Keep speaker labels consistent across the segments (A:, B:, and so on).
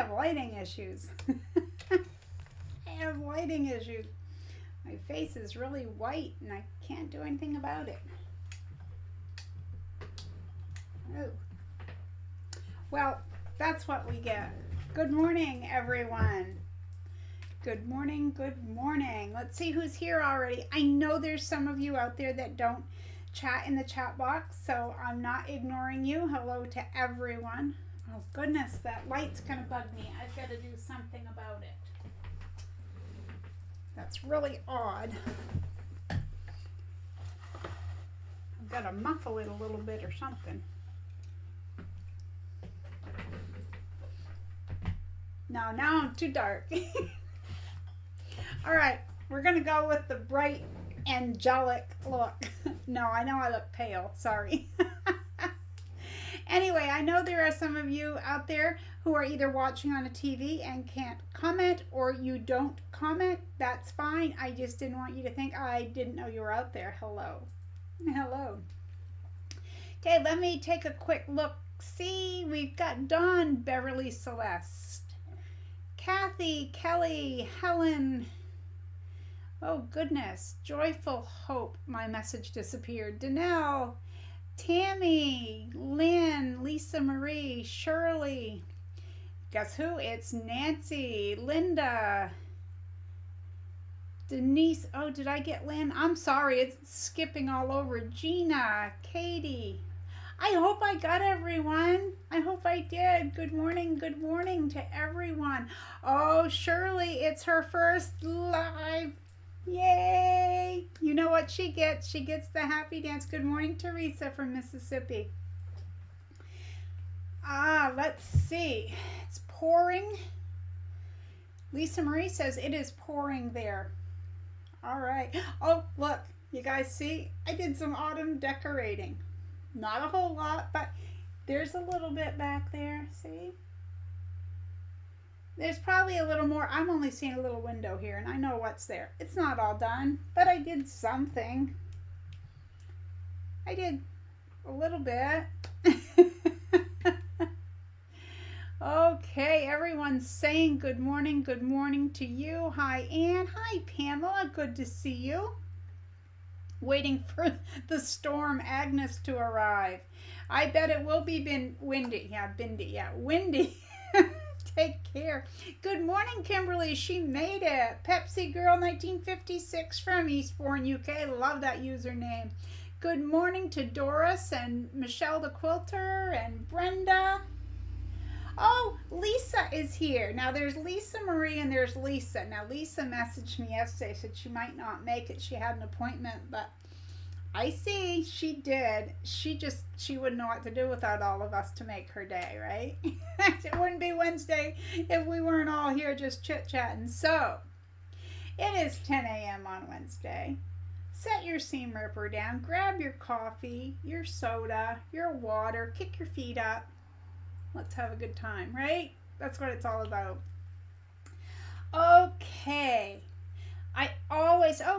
A: have lighting issues. I have lighting issues. My face is really white and I can't do anything about it. Oh. Well, that's what we get. Good morning, everyone. Good morning, good morning. Let's see who's here already. I know there's some of you out there that don't chat in the chat box, so I'm not ignoring you. Hello to everyone. Oh goodness, that light's gonna bug me. I've got to do something about it. That's really odd. I've got to muffle it a little bit or something. No, now I'm too dark. All right, we're going to go with the bright, angelic look. No, I know I look pale. Sorry. Anyway, I know there are some of you out there who are either watching on a TV and can't comment, or you don't comment. That's fine. I just didn't want you to think I didn't know you were out there. Hello. Hello. Okay, let me take a quick look. See, we've got Dawn, Beverly Celeste, Kathy, Kelly, Helen. Oh, goodness. Joyful Hope. My message disappeared. Danelle, Tammy, Lynn, Lisa Marie, Shirley. Guess who? It's Nancy, Linda, Denise. Oh, did I get Lynn? I'm sorry. It's skipping all over. Gina, Katie. I hope I got everyone. I hope I did. Good morning to everyone. Oh, Shirley, it's her first live. Yay! You know what she gets? She gets the happy dance. Good morning, Teresa from Mississippi. Let's see. It's pouring. Lisa Marie says it is pouring there. All right. Oh, look. You guys see? I did some autumn decorating. Not a whole lot, but there's a little bit back there. See? There's probably a little more. I'm only seeing a little window here, and I know what's there. It's not all done, but I did something. I did a little bit. Okay, everyone's saying good morning to you. Hi, Ann. Hi, Pamela. Good to see you. Waiting for the storm Agnes to arrive. I bet it will be windy. Yeah, windy. Yeah, windy. Take care. Good morning, Kimberly. She made it. Pepsi Girl 1956 from Eastbourne, UK. Love that username. Good morning to Doris and Michelle the Quilter and Brenda. Oh, Lisa is here. Now there's Lisa Marie and there's Lisa. Now Lisa messaged me yesterday, said she might not make it. She had an appointment, but I see she did. She wouldn't know what to do without all of us to make her day, right? It wouldn't be Wednesday if we weren't all here just chit-chatting. So, it is 10 a.m. on Wednesday. Set your seam ripper down. Grab your coffee, your soda, your water. Kick your feet up. Let's have a good time, right? That's what it's all about. Okay.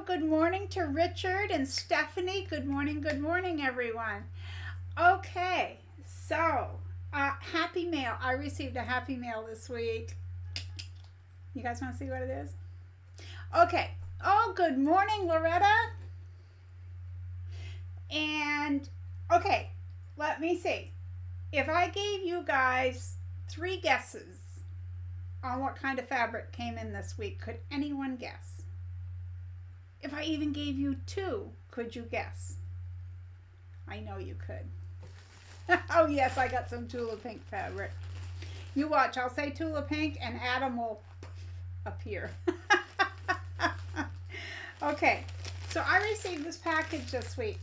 A: Good morning to Richard and Stephanie. Good morning, everyone. Okay, so, happy mail. I received a happy mail this week. You guys want to see what it is? Okay. Oh, good morning, Loretta. And, okay, let me see. If I gave you guys 3 guesses on what kind of fabric came in this week, could anyone guess? If I even gave you 2, could you guess? I know you could. Oh yes, I got some Tula Pink fabric. You watch, I'll say Tula Pink and Adam will appear. Okay, so I received this package this week.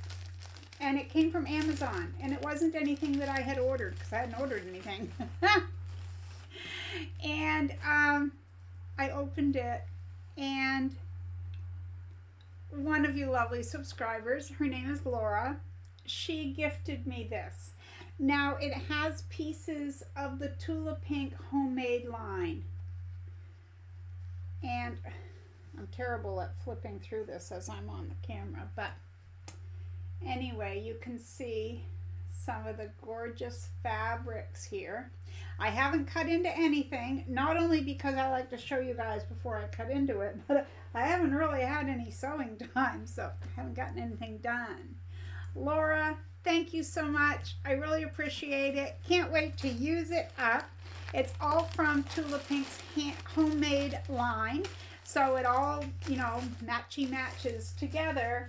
A: And it came from Amazon. And it wasn't anything that I had ordered, because I hadn't ordered anything. And I opened it, and one of you lovely subscribers, her name is Laura, she gifted me this. Now it has pieces of the Tula Pink homemade line. And I'm terrible at flipping through this as I'm on the camera, but anyway, you can see some of the gorgeous fabrics here. I haven't cut into anything, not only because I like to show you guys before I cut into it, but I haven't really had any sewing time, so I haven't gotten anything done. Laura, thank you so much. I really appreciate it. Can't wait to use it up. It's all from Tula Pink's homemade line. So it all, you know, matches together.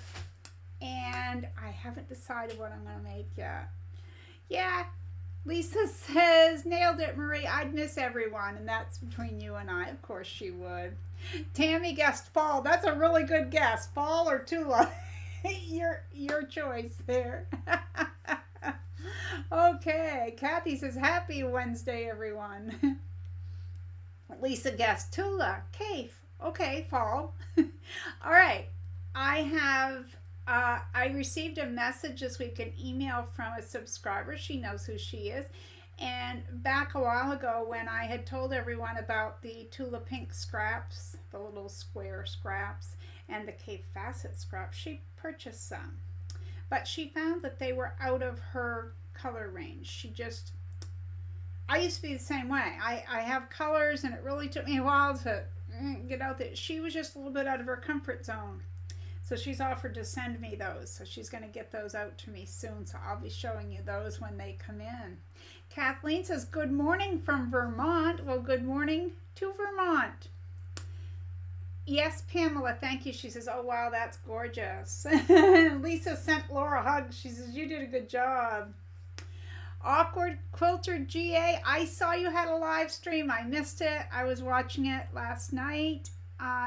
A: And I haven't decided what I'm going to make yet. Yeah, Lisa says, nailed it, Marie. I'd miss everyone. And that's between you and I. Of course she would. Tammy guessed fall. That's a really good guess. Fall or Tula. your choice there. Okay. Kathy says, happy Wednesday, everyone. Lisa guessed Tula. Cave. Okay, fall. All right. I received a message this week, an email from a subscriber. She knows who she is. And back a while ago when I had told everyone about the Tula Pink scraps, the little square scraps, and the Cape Facet scraps, she purchased some. But she found that they were out of her color range. I used to be the same way. I have colors, and it really took me a while to get out there. She was just a little bit out of her comfort zone. So she's offered to send me those. So she's going to get those out to me soon. So I'll be showing you those when they come in. Kathleen says, good morning from Vermont. Well, good morning to Vermont. Yes, Pamela, thank you. She says, oh, wow, that's gorgeous. Lisa sent Laura a hug. She says, you did a good job. Awkward Quilter GA, I saw you had a live stream. I missed it. I was watching it last night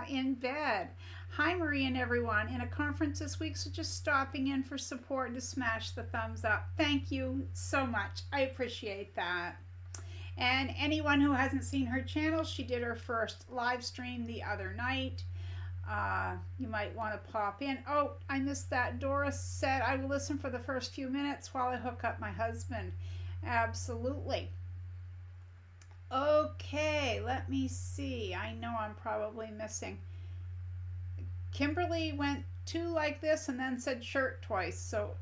A: in bed. Hi, Marie and everyone. In a conference this week, so just stopping in for support and to smash the thumbs up. Thank you so much. I appreciate that. And anyone who hasn't seen her channel, she did her first live stream the other night. You might want to pop in. Oh, I missed that. Doris said, I will listen for the first few minutes while I hook up my husband. Absolutely. Okay, let me see. I know I'm probably missing. Kimberly went to like this and then said shirt twice. So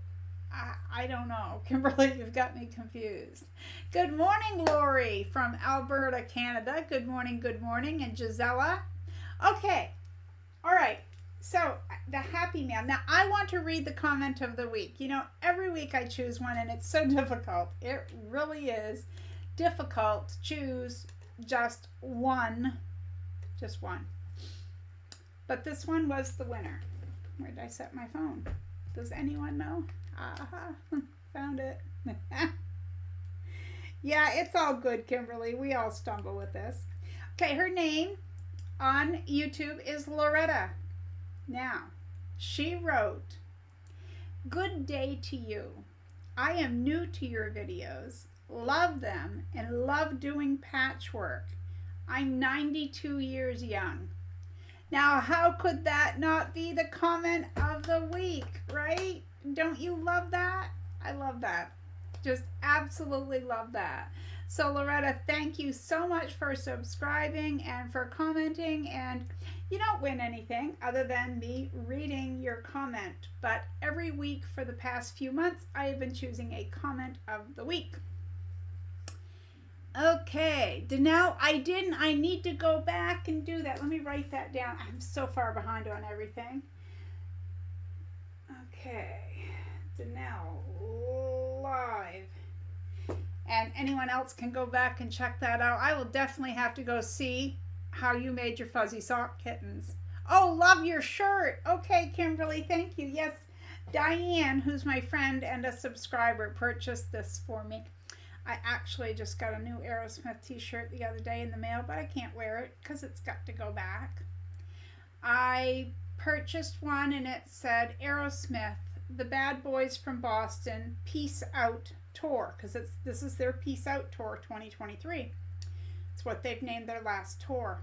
A: I don't know. Kimberly, you've got me confused. Good morning, Lori from Alberta, Canada. Good morning, good morning. And Gisela. Okay. All right. So the happy mail. Now I want to read the comment of the week. You know, every week I choose one and it's so difficult. It really is difficult to choose just one. Just one. But this one was the winner. Where did I set my phone? Does anyone know? Aha, found it. Yeah, it's all good, Kimberly. We all stumble with this. Okay, her name on YouTube is Loretta. Now, she wrote, good day to you. I am new to your videos, love them, and love doing patchwork. I'm 92 years young. Now, how could that not be the comment of the week, right? Don't you love that? I love that. Just absolutely love that. So, Loretta, thank you so much for subscribing and for commenting. And you don't win anything other than me reading your comment. But every week for the past few months, I have been choosing a comment of the week. Okay, now I need to go back and do that. Let me write that down. I'm so far behind on everything. Okay, Danelle live. And anyone else can go back and check that out. I will definitely have to go see how you made your fuzzy sock kittens. Oh, love your shirt. Okay, Kimberly, thank you. Yes, Diane, who's my friend and a subscriber, purchased this for me. I actually just got a new Aerosmith t-shirt the other day in the mail, but I can't wear it because it's got to go back. I purchased one and it said Aerosmith, the Bad Boys from Boston, Peace Out Tour, because this is their Peace Out Tour 2023. It's what they've named their last tour.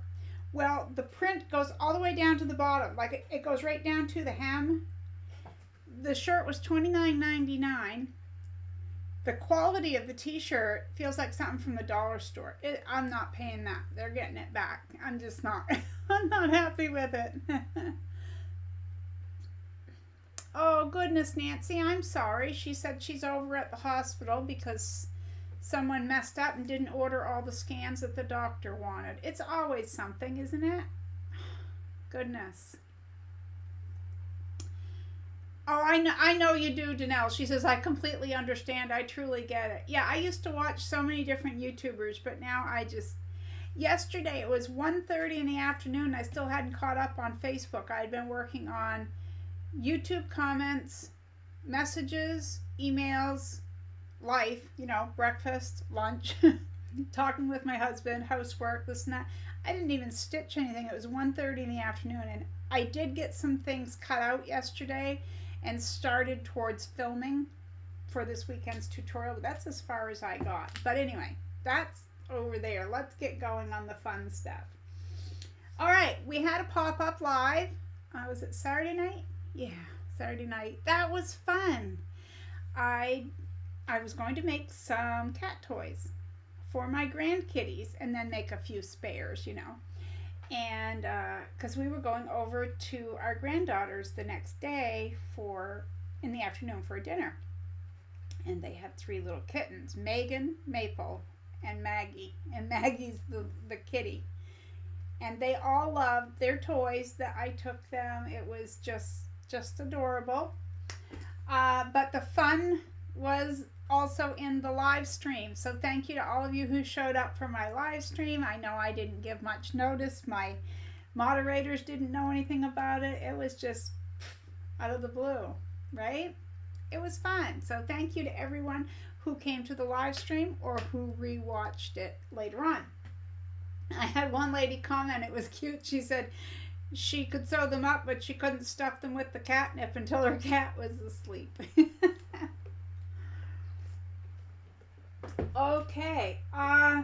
A: Well, the print goes all the way down to the bottom, like it goes right down to the hem. The shirt was $29.99. The quality of the t-shirt feels like something from the dollar store. I'm not paying that. They're getting it back. I'm just not. I'm not happy with it. Oh, goodness, Nancy, I'm sorry. She said she's over at the hospital because someone messed up and didn't order all the scans that the doctor wanted. It's always something, isn't it? Goodness. Oh, I know you do, Danelle. She says, I completely understand. I truly get it. Yeah, I used to watch so many different YouTubers, but now I just... Yesterday, it was 1:30 in the afternoon. I still hadn't caught up on Facebook. I had been working on YouTube comments, messages, emails, life, breakfast, lunch, talking with my husband, housework, this and that. I didn't even stitch anything. It was 1:30 in the afternoon, and I did get some things cut out yesterday and started towards filming for this weekend's tutorial, but that's as far as I got. But anyway, that's over there. Let's get going on the fun stuff. All right, we had a pop-up live. Was it Saturday night? Yeah, Saturday night. That was fun. I was going to make some cat toys for my grandkitties and then make a few spares, and because we were going over to our granddaughter's the next day in the afternoon for dinner, and they had 3 little kittens, Megan, Maple, and Maggie, and Maggie's the kitty, and they all loved their toys that I took them. It was just adorable, but the fun was also in the live stream. So thank you to all of you who showed up for my live stream. I know I didn't give much notice. My moderators didn't know anything about it. It was just out of the blue, right? It was fun. So thank you to everyone who came to the live stream or who rewatched it later on. I had one lady comment, it was cute. She said she could sew them up, but she couldn't stuff them with the catnip until her cat was asleep. Okay, I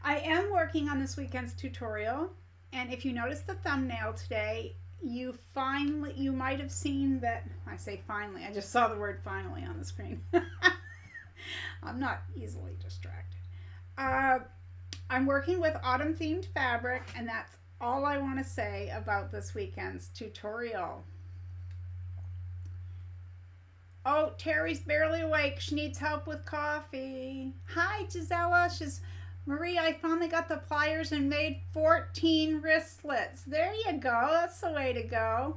A: am working on this weekend's tutorial, and if you notice the thumbnail today, you might have seen that, I say finally, I just saw the word finally on the screen. I'm not easily distracted. I'm working with autumn themed fabric, and that's all I want to say about this weekend's tutorial. Oh, Terry's barely awake. She needs help with coffee. Hi, Gisela. Marie, I finally got the pliers and made 14 wristlets. There you go. That's the way to go.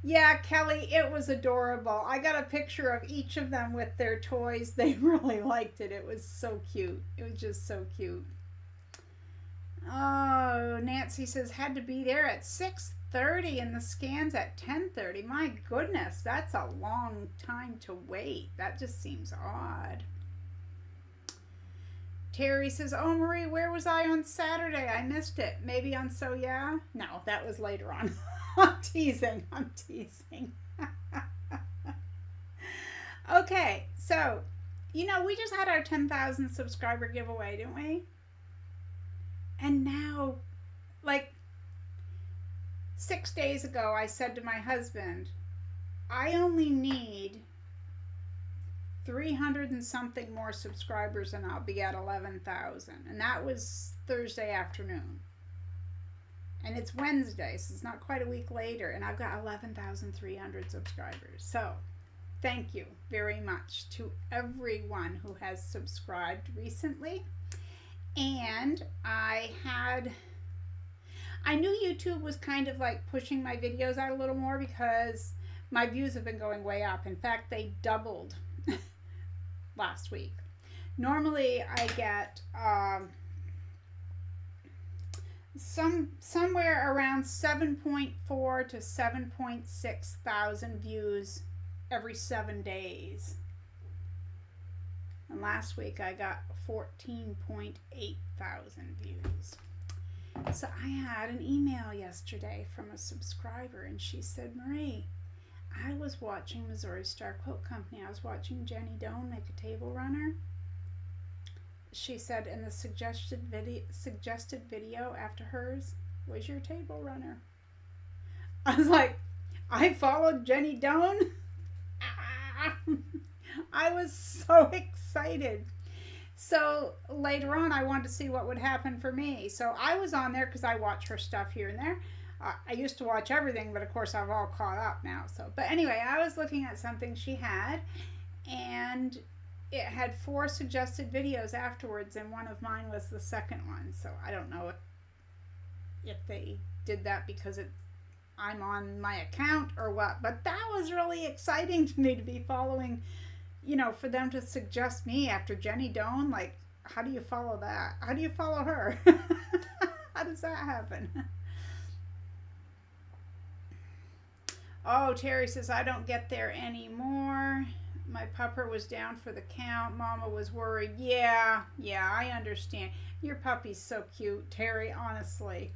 A: Yeah, Kelly, it was adorable. I got a picture of each of them with their toys. They really liked it. It was so cute. It was just so cute. Oh, Nancy says, had to be there at 6:30 and the scans at 10:30. My goodness, that's a long time to wait. That just seems odd. Terry says, oh, Marie, where was I on Saturday? I missed it. Maybe on So Yeah? No, that was later on. I'm teasing. Okay, so, we just had our 10,000 subscriber giveaway, didn't we? And now, like 6 days ago, I said to my husband, I only need 300 and something more subscribers and I'll be at 11,000. And that was Thursday afternoon. And it's Wednesday, so it's not quite a week later, and I've got 11,300 subscribers. So, thank you very much to everyone who has subscribed recently. And I knew YouTube was kind of like pushing my videos out a little more because my views have been going way up. In fact, they doubled last week. Normally I get somewhere around 7.4 to 7.6 thousand views every 7 days. And last week I got 14.8 thousand views. So I had an email yesterday from a subscriber, and she said, Marie, I was watching Missouri Star Quilt Company. I was watching Jenny Doan make a table runner. She said, and the suggested video after hers was your table runner. I was like, I followed Jenny Doan? I was so excited. So later on, I wanted to see what would happen for me. So I was on there because I watch her stuff here and there. I used to watch everything, but of course I've all caught up now. So, but anyway, I was looking at something she had, and it had 4 suggested videos afterwards, and one of mine was the second one. So I don't know if they did that because I'm on my account or what, but that was really exciting to me to be following, for them to suggest me after Jenny Doan. Like, how do you follow that? How do you follow her? How does that happen? Oh, Terry says, I don't get there anymore. My pupper was down for the count. Mama was worried. Yeah, I understand. Your puppy's so cute, Terry, honestly.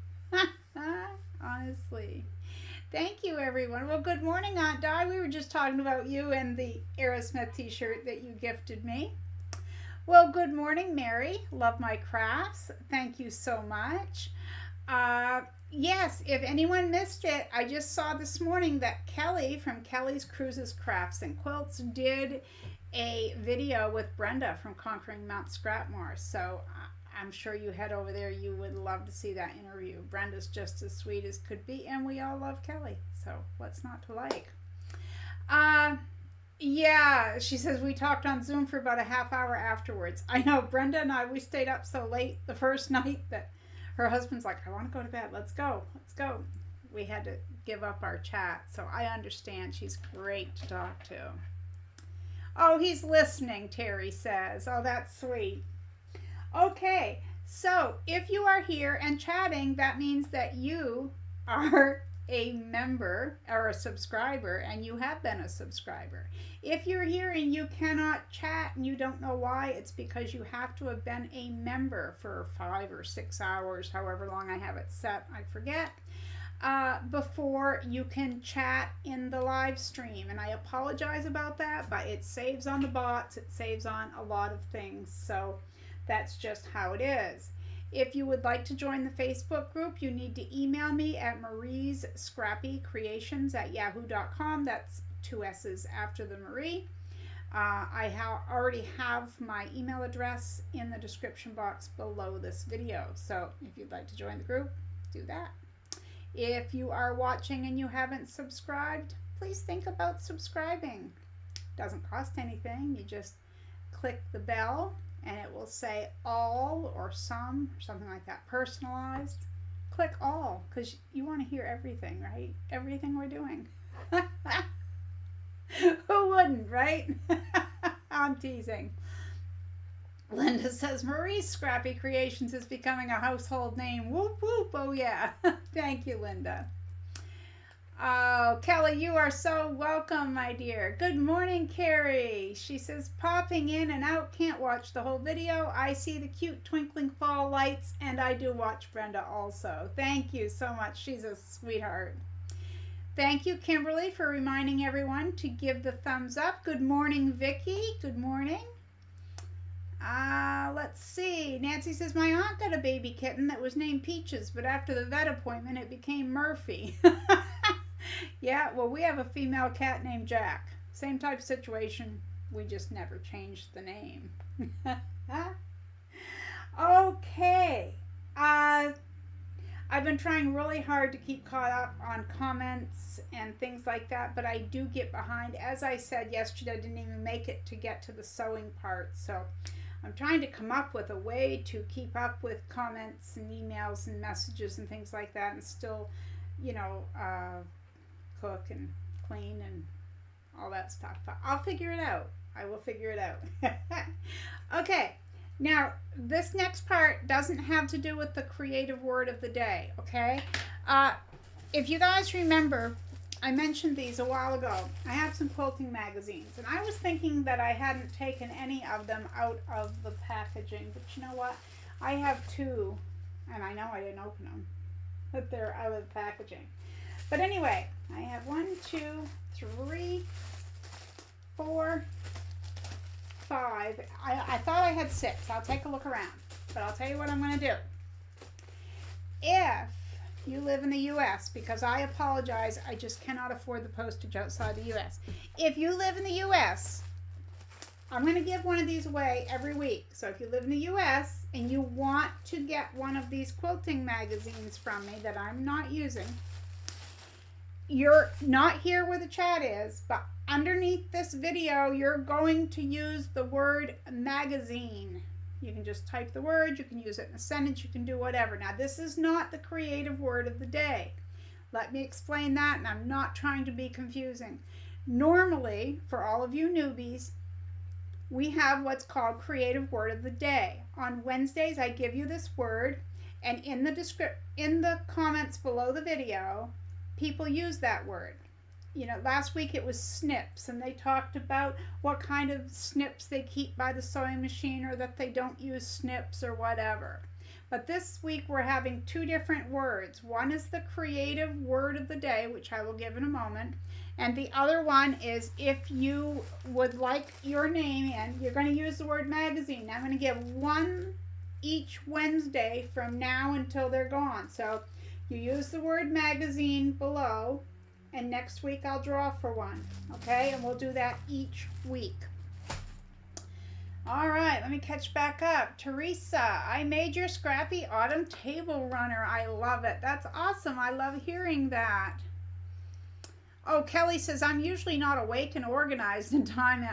A: Honestly. Thank you, everyone. Well, good morning, Aunt Di. We were just talking about you and the Aerosmith t-shirt that you gifted me. Well, good morning, Mary. Love my crafts. Thank you so much. Yes, if anyone missed it, I just saw this morning that Kelly from Kelly's Cruises, Crafts, and Quilts did a video with Brenda from Conquering Mount Scrappmore. So I'm sure you head over there. You would love to see that interview. Brenda's just as sweet as could be, and we all love Kelly. So what's not to like? Yeah, she says we talked on Zoom for about a half hour afterwards. I know, Brenda and I, we stayed up so late the first night that her husband's like, I want to go to bed. Let's go. We had to give up our chat, so I understand. She's great to talk to. Oh, he's listening, Terry says. Oh, that's sweet. Okay, so if you are here and chatting, that means that you are a member or a subscriber, and you have been a subscriber. If you're here and you cannot chat and you don't know why, it's because you have to have been a member for 5 or 6 hours, however long I have it set, I forget, before you can chat in the live stream. And I apologize about that, but it saves on the bots, it saves on a lot of things, so that's just how it is. If you would like to join the Facebook group, you need to email me at mariescrappycreations@yahoo.com. That's 2 S's after the Marie. I already have my email address in the description box below this video. So if you'd like to join the group, do that. If you are watching and you haven't subscribed, please think about subscribing. Doesn't cost anything. You just click the bell, and it will say all or some or something like that, personalized. Click all, because you want to hear everything, right? Everything we're doing. Who wouldn't, right? I'm teasing. Linda says, Marie's Scrappy Creations is becoming a household name. Whoop, whoop. Oh, yeah. Thank you, Linda. Oh, Kelly, you are so welcome, my dear. Good morning, Carrie. She says, popping in and out, can't watch the whole video. I see the cute twinkling fall lights, and I do watch Brenda also. Thank you so much. She's a sweetheart. Thank you, Kimberly, for reminding everyone to give the thumbs up. Good morning, Vicki. Good morning. Let's see. Nancy says, my aunt got a baby kitten that was named Peaches, but after the vet appointment, it became Murphy. Yeah, well, we have a female cat named Jack. Same type of situation. We just never changed the name. Okay. I've been trying really hard to keep caught up on comments and things like that, but I do get behind. As I said yesterday, I didn't even make it to get to the sewing part, so I'm trying to come up with a way to keep up with comments and emails and messages and things like that, and still, cook and clean and all that stuff. But I'll figure it out. I will figure it out. Okay. Now, this next part doesn't have to do with the creative word of the day, okay? If you guys remember, I mentioned these a while ago. I have some quilting magazines, and I was thinking that I hadn't taken any of them out of the packaging, but you know what? I have 2, and I know I didn't open them, but they're out of the packaging. But anyway, I have 1, 2, 3, 4, 5. I thought I had 6. I'll take a look around. But I'll tell you what I'm going to do. If you live in the U.S., because I apologize, I just cannot afford the postage outside the U.S. If you live in the U.S., I'm going to give one of these away every week. So if you live in the U.S. and you want to get one of these quilting magazines from me that I'm not using, you're not here where the chat is, but underneath this video, you're going to use the word magazine. You can just type the word, you can use it in a sentence, you can do whatever. Now, this is not the creative word of the day. Let me explain that, and I'm not trying to be confusing. Normally, for all of you newbies, we have what's called creative word of the day. On Wednesdays, I give you this word, and in the comments below the video, people use that word. You know, last week it was snips, and they talked about what kind of snips they keep by the sewing machine, or that they don't use snips or whatever. But this week we're having two different words. One is the creative word of the day, which I will give in a moment. And the other one is, if you would like your name in, you're going to use the word magazine. Now I'm going to give one each Wednesday from now until they're gone. So you use the word magazine below, and next week I'll draw for one. Okay, and we'll do that each week. All right, let me catch back up. Teresa, I made your Scrappy Autumn Table Runner. I love it. That's awesome. I love hearing that. Oh, Kelly says, I'm usually not awake and organized in time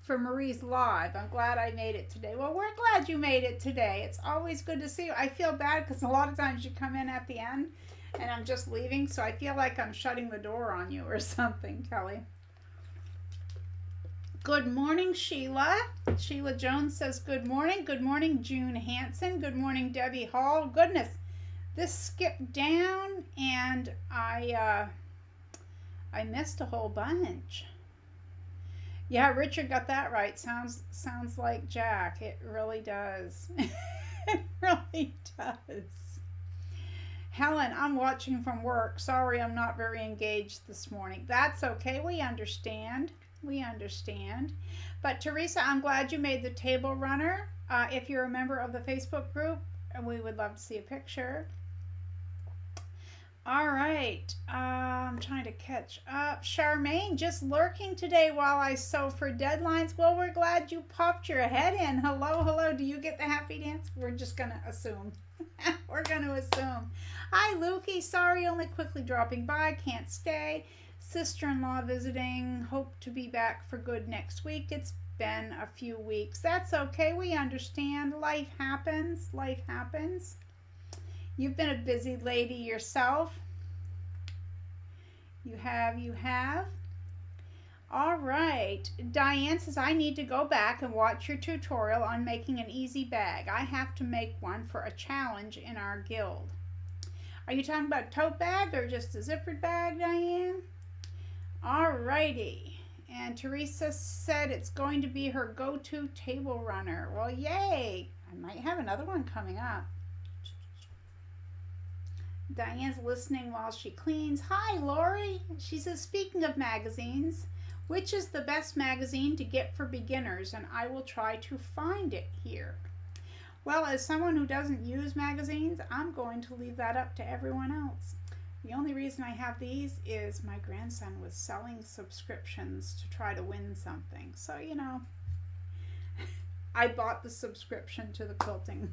A: for Marie's live. I'm glad I made it today. Well, we're glad you made it today. It's always good to see you. I feel bad because a lot of times you come in at the end and I'm just leaving, so I feel like I'm shutting the door on you or something, Kelly. Good morning, Sheila. Sheila Jones says good morning. Good morning, June Hanson. Good morning, Debbie Hall. Goodness, this skipped down and I missed a whole bunch. Yeah, Richard got that right. Sounds like Jack. It really does. It really does. Helen, I'm watching from work. Sorry, I'm not very engaged this morning. That's okay. We understand. We understand. But Teresa, I'm glad you made the table runner. If you're a member of the Facebook group, we would love to see a picture. All right. I'm trying to catch up. Charmaine, just lurking today while I sew for deadlines. Well, we're glad you popped your head in. Hello, hello. Do you get the happy dance? We're just going to assume. We're going to assume. Hi, Lukey. Sorry, only quickly dropping by. Can't stay. Sister-in-law visiting. Hope to be back for good next week. It's been a few weeks. That's okay. We understand. Life happens. Life happens. You've been a busy lady yourself. You have. All right. Diane says, I need to go back and watch your tutorial on making an easy bag. I have to make one for a challenge in our guild. Are you talking about a tote bag or just a zippered bag, Diane? All righty. And Teresa said it's going to be her go-to table runner. Well, yay. I might have another one coming up. Diane's listening while she cleans. Hi, Lori. She says, speaking of magazines, which is the best magazine to get for beginners? And I will try to find it here. Well, as someone who doesn't use magazines, I'm going to leave that up to everyone else. The only reason I have these is my grandson was selling subscriptions to try to win something. So, you know, I bought the subscription to the quilting,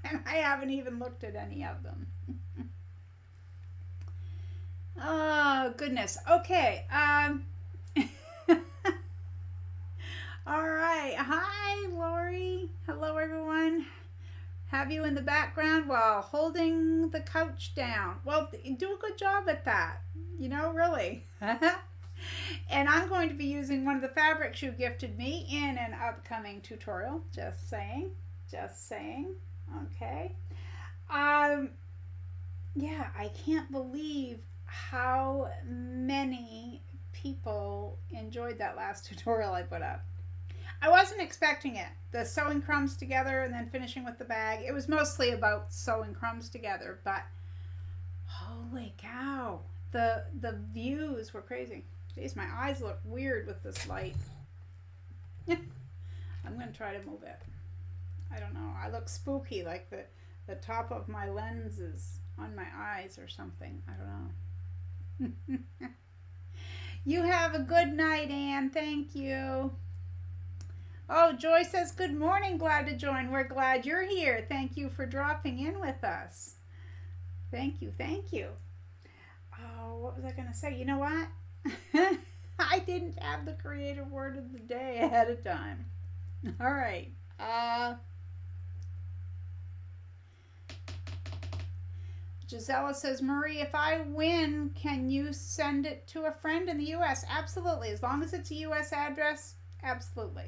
A: and I haven't even looked at any of them. Oh, goodness. Okay. All right. Hi, Lori. Hello, everyone. Have you in the background while holding the couch down. Well, do a good job at that. You know, really. And I'm going to be using one of the fabrics you gifted me in an upcoming tutorial. Just saying. Just saying. Okay. Yeah, I can't believe how many people enjoyed that last tutorial I put up. I wasn't expecting it. The sewing crumbs together and then finishing with the bag. It was mostly about sewing crumbs together, but holy cow. The views were crazy. Jeez, my eyes look weird with this light. I'm going to try to move it. I don't know. I look spooky, like the top of my lens is on my eyes or something. I don't know. You have a good night, Anne. Thank you. Oh, Joy says, good morning. Glad to join. We're glad you're here. Thank you for dropping in with us. Thank you. Thank you. Oh, what was I going to say? You know what? I didn't have the creative word of the day ahead of time. All right. Gisela says, Marie, if I win, can you send it to a friend in the U.S.? Absolutely. As long as it's a U.S. address, absolutely.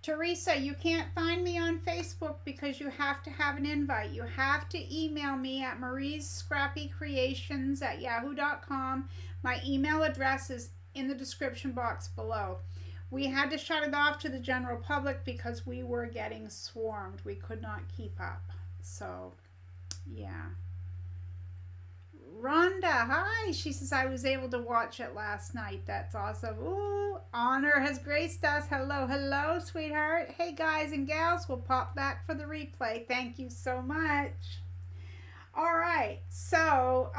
A: Teresa, you can't find me on Facebook because you have to have an invite. You have to email me at mariescrappycreations@yahoo.com. My email address is in the description box below. We had to shut it off to the general public because we were getting swarmed. We could not keep up. So, yeah. Rhonda, hi. She says, I was able to watch it last night. That's awesome. Ooh, Honor has graced us. Hello, hello, sweetheart. Hey, guys and gals, we'll pop back for the replay. Thank you so much. All right, so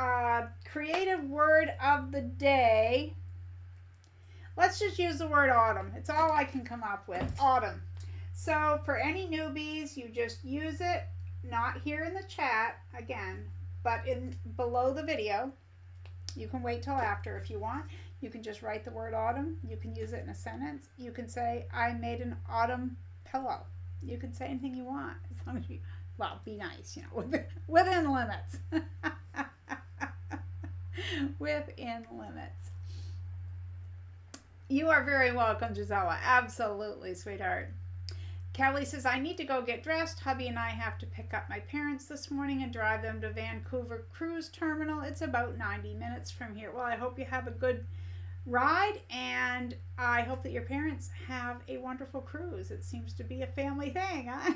A: creative word of the day. Let's just use the word autumn. It's all I can come up with. Autumn. So for any newbies, you just use it, not here in the chat, again, but in below the video. You can wait till after if you want. You can just write the word autumn. You can use it in a sentence. You can say, I made an autumn pillow. You can say anything you want as long as you, well, be nice, you know, within limits. Within limits. You are very welcome, Gisela. Absolutely, sweetheart. Kelly says, I need to go get dressed. Hubby and I have to pick up my parents this morning and drive them to Vancouver Cruise Terminal. It's about 90 minutes from here. Well, I hope you have a good ride, and I hope that your parents have a wonderful cruise. It seems to be a family thing, huh?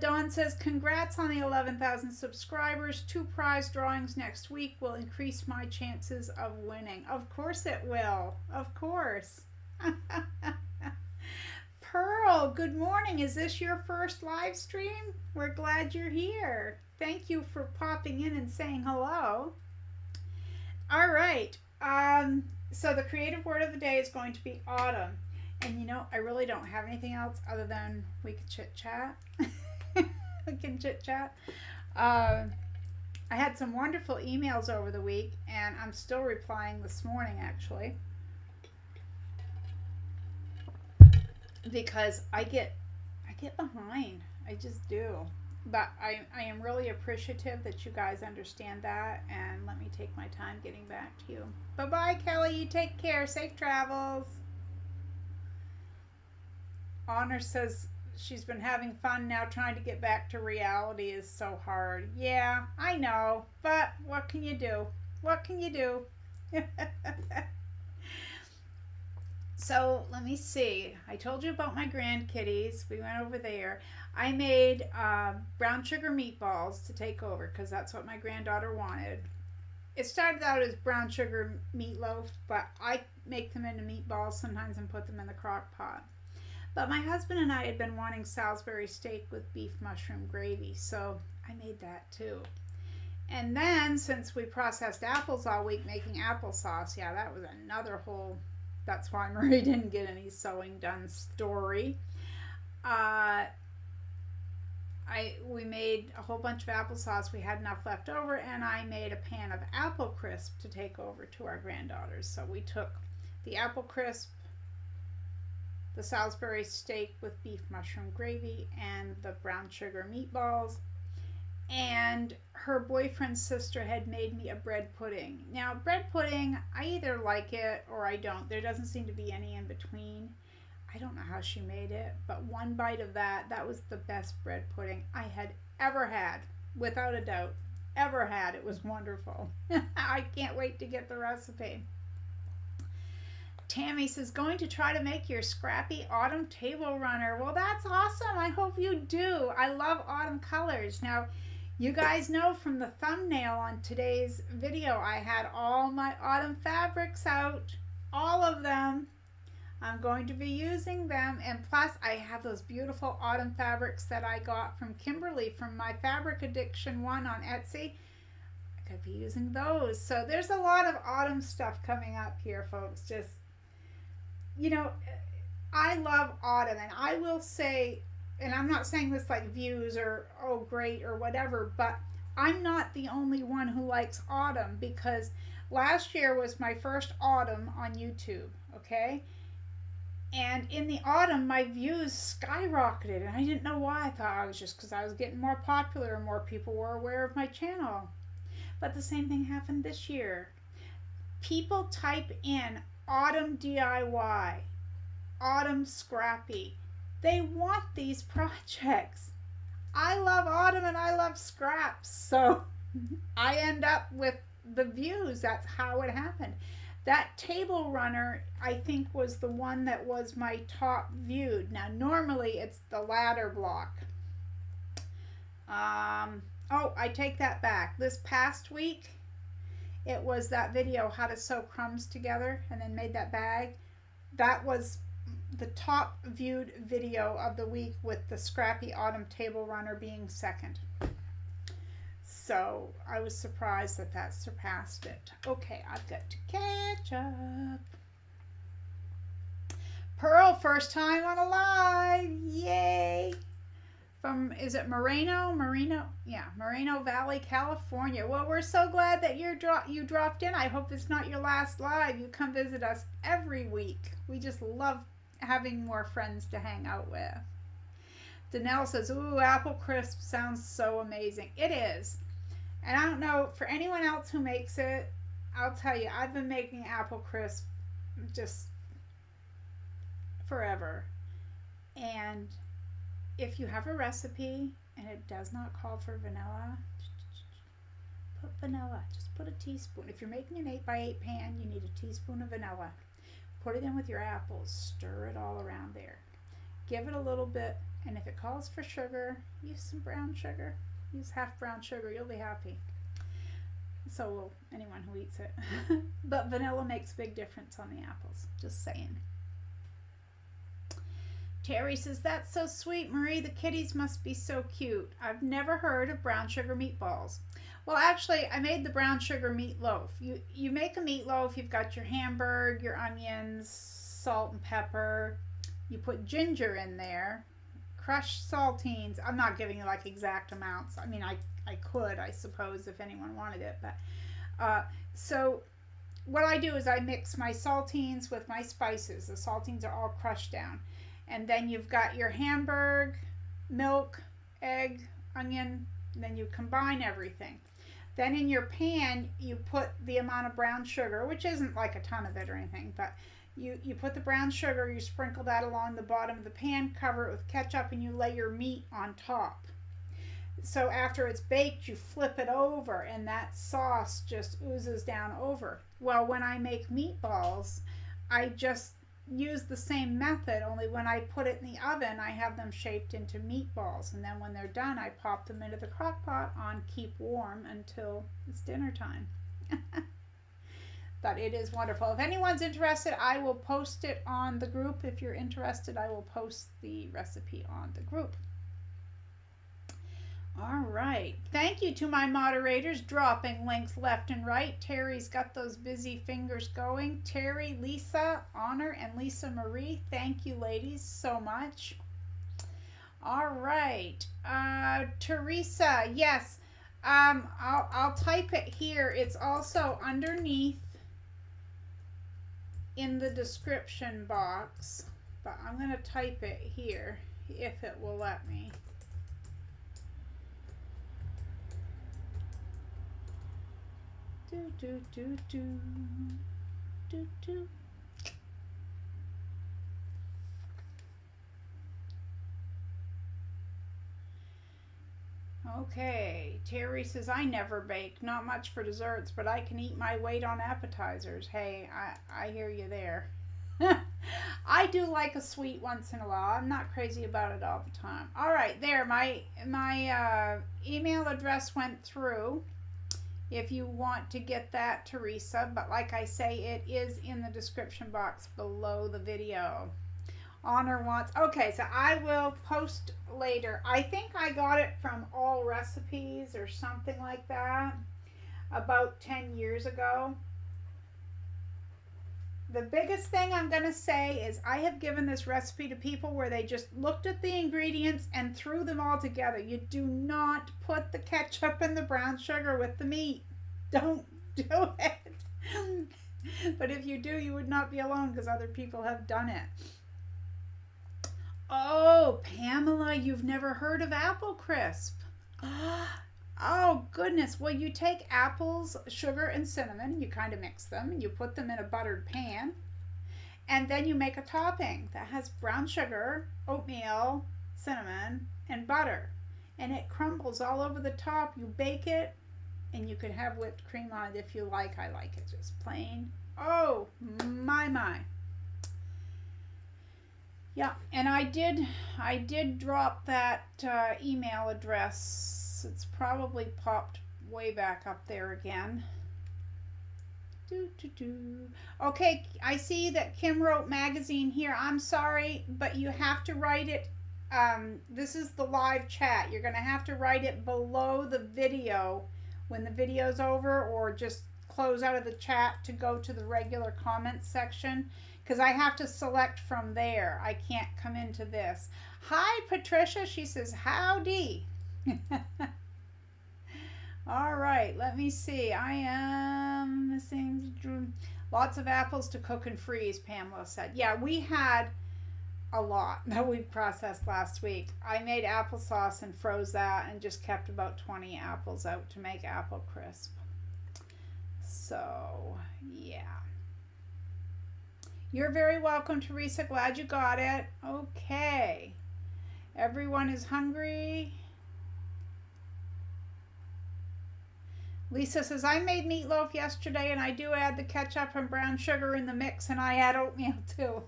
A: Dawn says, congrats on the 11,000 subscribers. 2 prize drawings next week will increase my chances of winning. Of course it will. Of course. Pearl, good morning. Is this your first live stream? We're glad you're here. Thank you for popping in and saying hello. All right. So the creative word of the day is going to be autumn. And you know, I really don't have anything else other than we can chit chat. We can chit chat. I had some wonderful emails over the week, and I'm still replying this morning actually. Because I get behind. I just do. But I am really appreciative that you guys understand that, and let me take my time getting back to you. Bye-bye, Kelly. You take care. Safe travels. Honor says she's been having fun now. Trying to get back to reality is so hard. Yeah, I know. But what can you do? What can you do? So let me see. I told you about my grandkitties. We went over there. I made brown sugar meatballs to take over because that's what my granddaughter wanted. It started out as brown sugar meatloaf, but I make them into meatballs sometimes and put them in the crock pot. But my husband and I had been wanting Salisbury steak with beef mushroom gravy, so I made that too. And then since we processed apples all week making applesauce, yeah, that was another whole... That's why Marie didn't get any sewing done story. We made a whole bunch of applesauce. We had enough left over, and I made a pan of apple crisp to take over to our granddaughters. So we took the apple crisp, the Salisbury steak with beef mushroom gravy, and the brown sugar meatballs. And her boyfriend's sister had made me a bread pudding. Now, bread pudding, I either like it or I don't. There doesn't seem to be any in between. I don't know how she made it, but one bite of that was the best bread pudding I had ever had, without a doubt. Ever had. It was wonderful. I can't wait to get the recipe. Tammy says, going to try to make your Scrappy autumn table runner. Well, that's awesome. I hope you do. I love autumn colors. Now, you guys know from the thumbnail on today's video, I had all my autumn fabrics out. All of them. I'm going to be using them. And plus, I have those beautiful autumn fabrics that I got from Kimberly from my Fabric Addiction one on Etsy. I could be using those. So there's a lot of autumn stuff coming up here, folks. Just, you know, I love autumn. And I will say... And I'm not saying this like views or, oh, great or whatever, but I'm not the only one who likes autumn, because last year was my first autumn on YouTube, okay? And in the autumn, my views skyrocketed, and I didn't know why. I thought it was just because I was getting more popular and more people were aware of my channel. But the same thing happened this year. People type in autumn DIY, autumn Scrappy. They want these projects. I love autumn and I love scraps, so I end up with the views. That's how it happened. That table runner, I think, was the one that was my top viewed. Now, normally it's the ladder block. Oh, I take that back. This past week, it was that video, how to sew crumbs together and then made that bag. That was the top viewed video of the week, with the Scrappy Autumn Table Runner being second. So I was surprised that that surpassed it. Okay, I've got to catch up. Pearl, first time on a live. Yay! From, is it Moreno? Yeah, Moreno Valley, California. Well, we're so glad that you dropped in. I hope it's not your last live. You come visit us every week. We just love having more friends to hang out with. Danelle says, ooh, apple crisp sounds so amazing. It is. And I don't know, for anyone else who makes it, I'll tell you, I've been making apple crisp just forever. And if you have a recipe and it does not call for vanilla, put vanilla. Just put a teaspoon. If you're making an 8x8 pan, you need a teaspoon of vanilla. Put it in with your apples. Stir it all around there. Give it a little bit, and if it calls for sugar, use some brown sugar. Use half brown sugar. You'll be happy. So will anyone who eats it. But vanilla makes a big difference on the apples. Just saying. Terry says, that's so sweet, Marie. The kitties must be so cute. I've never heard of brown sugar meatballs. Well, actually, I made the brown sugar meatloaf. You make a meatloaf. You've got your hamburger, your onions, salt and pepper. You put ginger in there, crushed saltines. I'm not giving you like exact amounts. I mean, I could, I suppose, if anyone wanted it. But so what I do is I mix my saltines with my spices. The saltines are all crushed down. And then you've got your hamburger, milk, egg, onion, and then you combine everything. Then in your pan, you put the amount of brown sugar, which isn't like a ton of it or anything, but you put the brown sugar, you sprinkle that along the bottom of the pan, cover it with ketchup, and you lay your meat on top. So after it's baked, you flip it over, and that sauce just oozes down over. Well, when I make meatballs, I just use the same method, only when I put it in the oven, I have them shaped into meatballs, and then when they're done, I pop them into the crock pot on keep warm until it's dinner time. But it is wonderful. If anyone's interested, I will post it on the group. If you're interested, I will post the recipe on the group. All right. Thank you to my moderators dropping links left and right. Terry's got those busy fingers going. Terry, Lisa, Honor, and Lisa Marie, thank you, ladies, so much. All right. Teresa, yes. I'll type it here. It's also underneath in the description box, but I'm going to type it here if it will let me. Okay, Terry says, I never bake, not much for desserts, but I can eat my weight on appetizers. Hey, I hear you there. I do like a sweet once in a while. I'm not crazy about it all the time. All right, there, my email address went through. If you want to get that, Teresa, but like I say, it is in the description box below the video. Honor wants, okay, so I will post later. I think I got it from All Recipes or something like that about 10 years ago. the biggest thing I'm going to say is I have given this recipe to people where they just looked at the ingredients and threw them all together. You do not put the ketchup and the brown sugar with the meat. Don't do it. But if you do, you would not be alone because other people have done it. Oh, Pamela, you've never heard of apple crisp. Oh, goodness. Well, you take apples, sugar, and cinnamon, you kind of mix them, and you put them in a buttered pan, and then you make a topping that has brown sugar, oatmeal, cinnamon, and butter, and it crumbles all over the top. You bake it, and you can have whipped cream on it if you like. I like it just plain. Oh, my. Yeah, and I did drop that email address. It's probably popped way back up there again. Okay, I see that Kim wrote magazine here. I'm sorry, but you have to write it. This is the live chat. You're going to have to write it below the video when the video's over, or just close out of the chat to go to the regular comments section, because I have to select from there. I can't come into this. Hi, Patricia. She says, howdy. All right, let me see. I am missing lots of apples to cook and freeze, Pamela said. Yeah, we had a lot that we processed last week. I made applesauce and froze that and just kept about 20 apples out to make apple crisp. So, yeah. You're very welcome, Teresa. Glad you got it. Okay. Everyone is hungry. Lisa says, I made meatloaf yesterday, and I do add the ketchup and brown sugar in the mix, and I add oatmeal too.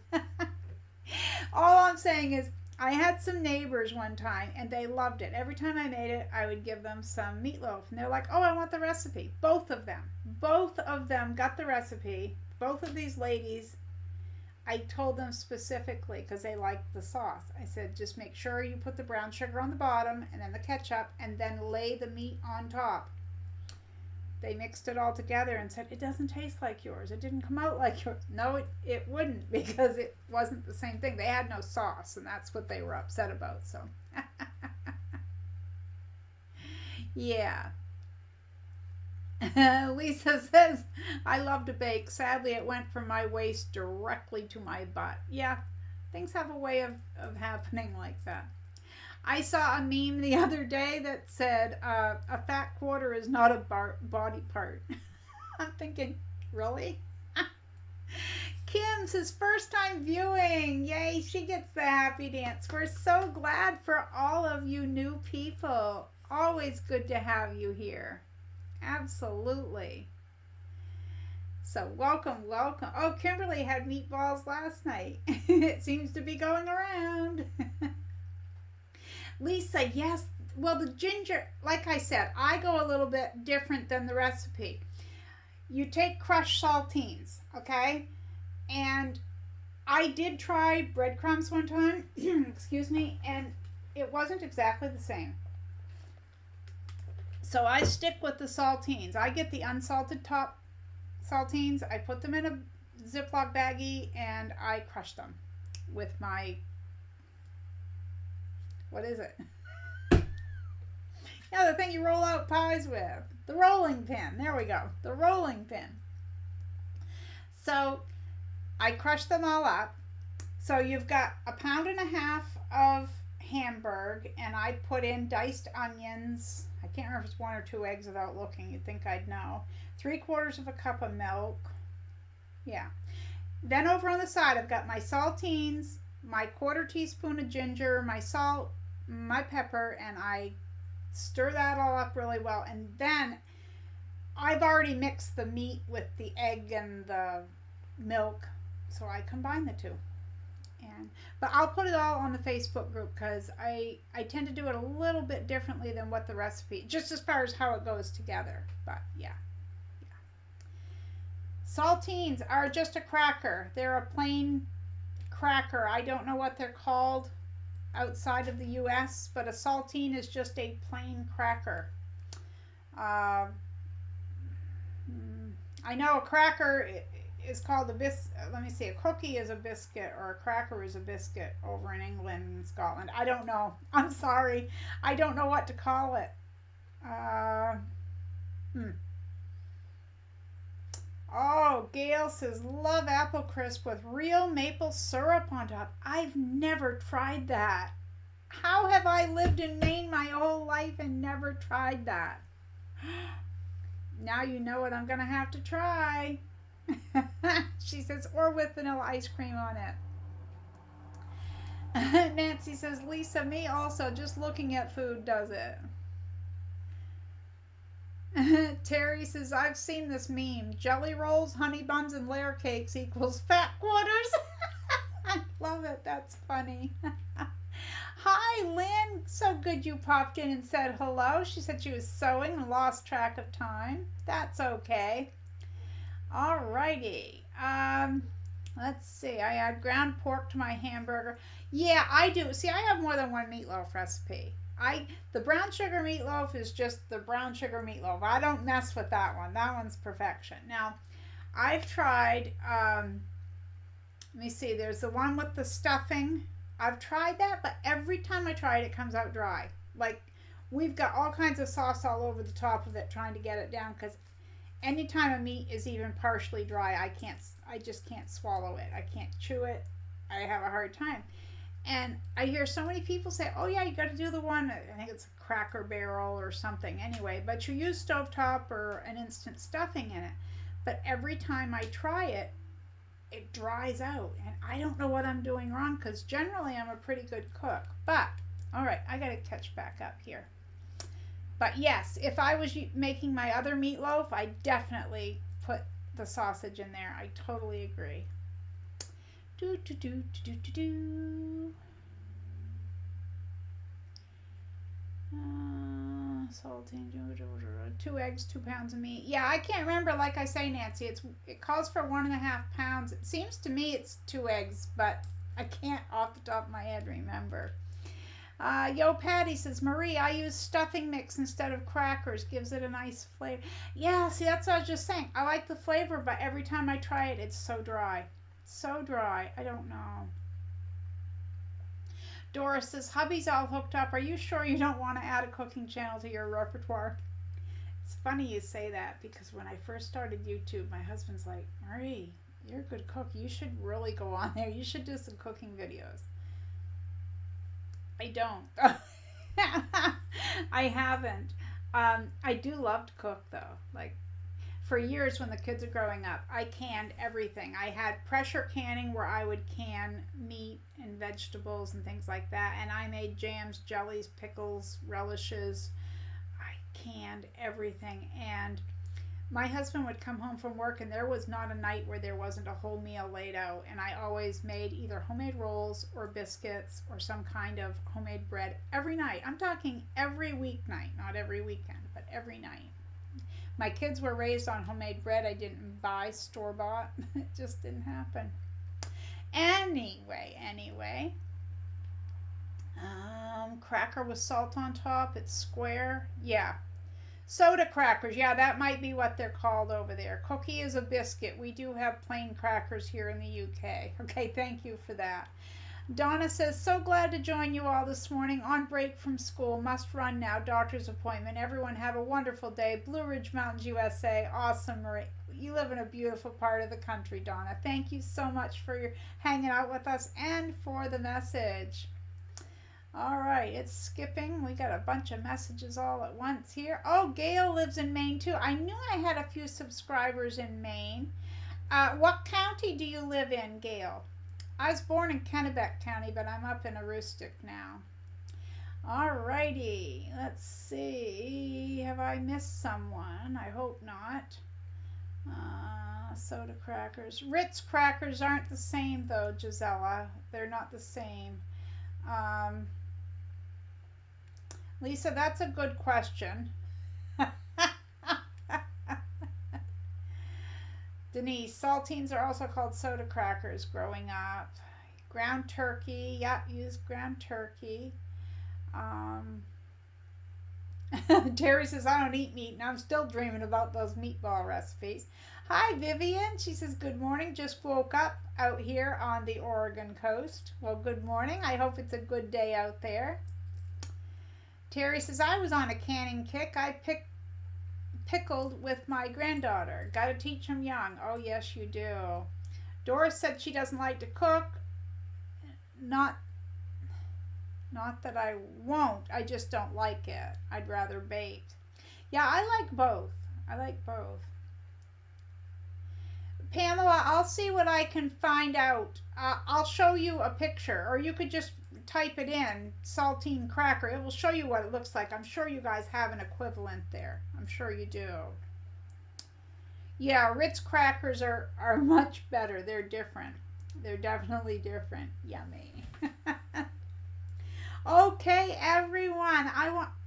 A: All I'm saying is, I had some neighbors one time, and they loved it. Every time I made it, I would give them some meatloaf, and they're like, oh, I want the recipe. Both of them got the recipe. Both of these ladies, I told them specifically because they liked the sauce. I said, just make sure you put the brown sugar on the bottom and then the ketchup, and then lay the meat on top. They mixed it all together and said, it doesn't taste like yours. It didn't come out like yours. No, it wouldn't, because it wasn't the same thing. They had no sauce, and that's what they were upset about. So, yeah. Lisa says, I love to bake. Sadly, it went from my waist directly to my butt. Yeah, things have a way of happening like that. I saw a meme the other day that said, a fat quarter is not a body part. I'm thinking, really? Kim says, first time viewing. Yay, she gets the happy dance. We're so glad for all of you new people. Always good to have you here. Absolutely. So welcome. Oh, Kimberly had meatballs last night. It seems to be going around. Lisa, yes. Well, the ginger, like I said, I go a little bit different than the recipe. You take crushed saltines, okay? And I did try breadcrumbs one time, excuse me, and it wasn't exactly the same. So I stick with the saltines. I get the unsalted top saltines. I put them in a Ziploc baggie and I crush them with my, what is it? Yeah, the thing you roll out pies with. The rolling pin. There we go. The rolling pin. So I crush them all up. So you've got 1.5 pounds of Hamburg, and I put in diced onions. I can't remember if it's 1 or 2 eggs without looking. You'd think I'd know. 3/4 of a cup of milk. Yeah. Then over on the side, I've got my saltines, my 1/4 teaspoon of ginger, my salt, my pepper, and I stir that all up really well. And then I've already mixed the meat with the egg and the milk, so I combine the two. But I'll put it all on the Facebook group because I tend to do it a little bit differently than what the recipe, just as far as how it goes together. But yeah. Saltines are just a cracker. They're a plain cracker. I don't know what they're called outside of the US, but a saltine is just a plain cracker. I know a cracker is called let me see, a cookie is a biscuit or a cracker is a biscuit over in England and Scotland. I don't know. I'm sorry. I don't know what to call it. Uh, hmm. Oh, Gail says, love apple crisp with real maple syrup on top. I've never tried that. How have I lived in Maine my whole life and never tried that? Now you know what I'm going to have to try. She says, or with vanilla ice cream on it. Nancy says, Lisa, me also. Just looking at food does it. Terry says, I've seen this meme. Jelly rolls, honey buns, and layer cakes equals fat quarters. I love it. That's funny. Hi, Lynn. So good you popped in and said hello. She said she was sewing and lost track of time. That's okay. Alrighty. Let's see. I add ground pork to my hamburger. Yeah, I do. See, I have more than one meatloaf recipe. The brown sugar meatloaf is just the brown sugar meatloaf. I don't mess with that one. That one's perfection. Now, I've tried, let me see, there's the one with the stuffing. I've tried that, but every time I try it, it comes out dry. Like, we've got all kinds of sauce all over the top of it trying to get it down, because anytime a meat is even partially dry, I just can't swallow it. I can't chew it. I have a hard time. And I hear so many people say, oh yeah, you got to do the one, I think it's a Cracker Barrel or something anyway, but you use stovetop or an instant stuffing in it. But every time I try it, it dries out. And I don't know what I'm doing wrong, because generally I'm a pretty good cook. But, all right, I got to catch back up here. But yes, if I was making my other meatloaf, I definitely put the sausage in there. I totally agree. Salting, 2 eggs, 2 pounds of meat. Yeah, I can't remember. Like I say, Nancy, it calls for 1.5 pounds. It seems to me it's 2 eggs, but I can't off the top of my head remember. Yo, Patty says, Marie, I use stuffing mix instead of crackers. Gives it a nice flavor. Yeah, see, that's what I was just saying. I like the flavor, but every time I try it, it's so dry. So dry. I don't know. Doris says, hubby's all hooked up. Are you sure you don't want to add a cooking channel to your repertoire? It's funny you say that, because when I first started YouTube, my husband's like, Marie, you're a good cook. You should really go on there. You should do some cooking videos. I don't. I haven't. I do love to cook, though. Like, for years when the kids are growing up, I canned everything. I had pressure canning where I would can meat and vegetables and things like that. And I made jams, jellies, pickles, relishes. I canned everything. And my husband would come home from work, and there was not a night where there wasn't a whole meal laid out. And I always made either homemade rolls or biscuits or some kind of homemade bread every night. I'm talking every weeknight, not every weekend, but every night. My kids were raised on homemade bread. I didn't buy store-bought. It just didn't happen. Anyway. Cracker with salt on top. It's square. Yeah. Soda crackers. Yeah, that might be what they're called over there. Cookie is a biscuit. We do have plain crackers here in the UK. Okay, thank you for that. Donna says, so glad to join you all this morning. On break from school. Must run now. Doctor's appointment. Everyone have a wonderful day. Blue Ridge Mountains, USA. Awesome, Marie. You live in a beautiful part of the country, Donna. Thank you so much for your hanging out with us and for the message. All right, it's skipping. We got a bunch of messages all at once here. Oh, Gail lives in Maine, too. I knew I had a few subscribers in Maine. What county do you live in, Gail? I was born in Kennebec County, but I'm up in Aroostook now. Alrighty, let's see. Have I missed someone? I hope not. Soda crackers. Ritz crackers aren't the same, though, Gisela. They're not the same. Lisa, that's a good question. Denise, saltines are also called soda crackers growing up. Ground turkey, yep, use ground turkey. Terry says, I don't eat meat, and I'm still dreaming about those meatball recipes. Hi, Vivian. She says, good morning. Just woke up out here on the Oregon coast. Well, good morning. I hope it's a good day out there. Terry says, I was on a canning kick. I pickled with my granddaughter. Got to teach them young. Oh, yes, you do. Doris said she doesn't like to cook. Not that I won't. I just don't like it. I'd rather bake. Yeah, I like both. I like both. Pamela, I'll see what I can find out. I'll show you a picture, or you could just type it in, saltine cracker. It will show you what it looks like. I'm sure you guys have an equivalent there. I'm sure you do. Yeah, Ritz crackers are much better. They're different. They're definitely different. Yummy. Okay, everyone.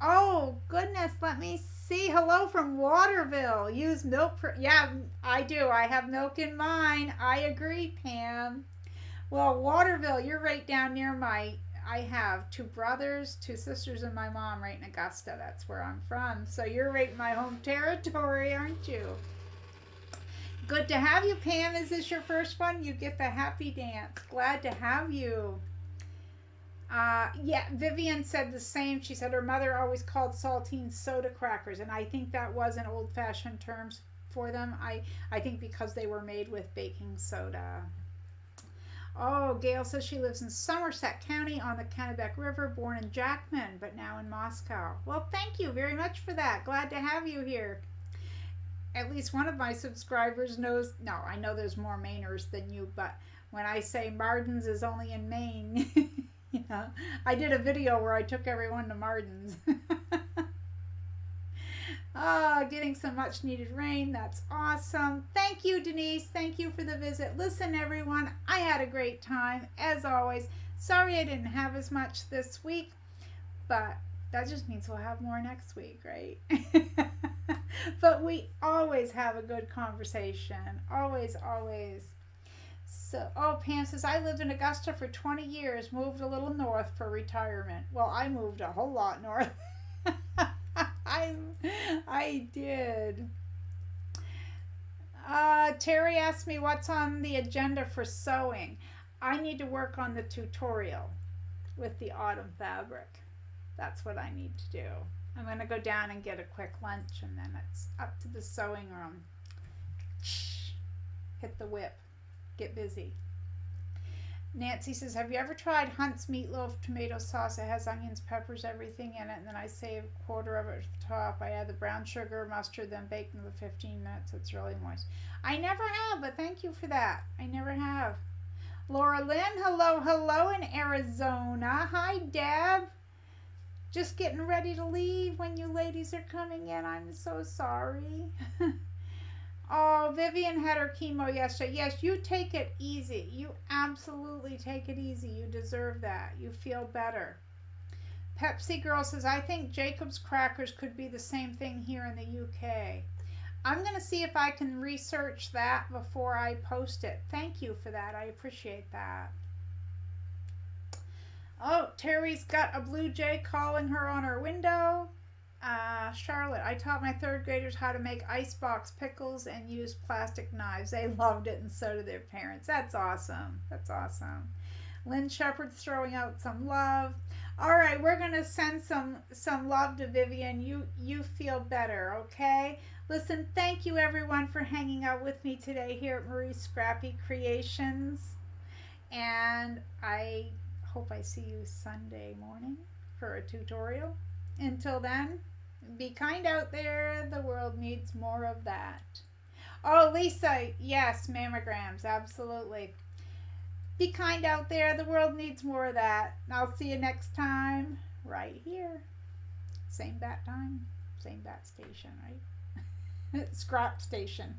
A: Oh, goodness. Let me see. Hello from Waterville. Use milk. Yeah, I do. I have milk in mine. I agree, Pam. Well, Waterville, you're right down near I have 2 brothers, 2 sisters, and my mom right in Augusta. That's where I'm from. So you're right in my home territory, aren't you? Good to have you, Pam. Is this your first one? You get the happy dance. Glad to have you. Yeah, Vivian said the same. She said her mother always called saltine soda crackers, and I think that was an old-fashioned term for them. I think because they were made with baking soda. Oh, Gail says she lives in Somerset County on the Kennebec River, born in Jackman, but now in Moscow. Well, thank you very much for that. Glad to have you here. At least one of my subscribers knows. No, I know there's more Mainers than you, but when I say Marden's is only in Maine, yeah, I did a video where I took everyone to Marden's. Getting some much needed rain. That's awesome. Thank you, Denise. Thank you for the visit. Listen, everyone, I had a great time, as always. Sorry I didn't have as much this week, but that just means we'll have more next week, right? But we always have a good conversation. Always, always. So, Pam says, I lived in Augusta for 20 years, moved a little north for retirement. Well, I moved a whole lot north. I did. Terry asked me what's on the agenda for sewing. I need to work on the tutorial with the autumn fabric. That's what I need to do. I'm going to go down and get a quick lunch, and then it's up to the sewing room. Hit the whip. Get busy. Nancy says, have you ever tried Hunt's meatloaf tomato sauce? It has onions, peppers, everything in it, and then I save a quarter of it at the top. I add the brown sugar, mustard, then bake in the 15 minutes. It's really moist. I never have, but thank you for that. I never have. Laura Lynn, hello in Arizona. Hi, Deb. Just getting ready to leave when you ladies are coming in. I'm so sorry. Oh, Vivian had her chemo yesterday. Yes, you take it easy. You absolutely take it easy. You deserve that. You feel better. Pepsi Girl says, I think Jacob's crackers could be the same thing here in the UK. I'm going to see if I can research that before I post it. Thank you for that. I appreciate that. Oh, Terry's got a blue jay calling her on her window. Charlotte, I taught my 3rd graders how to make icebox pickles and use plastic knives. They loved it, and so did their parents. That's awesome. That's awesome. Lynn Shepherd's throwing out some love. All right, we're going to send some love to Vivian. You feel better, okay? Listen, thank you, everyone, for hanging out with me today here at Marie's Scrappy Creations. And I hope I see you Sunday morning for a tutorial. Until then, be kind out there. The world needs more of that. Oh, Lisa, yes, mammograms, absolutely. Be kind out there. The world needs more of that. I'll see you next time right here. Same bat time, same bat station, right? Scrap station.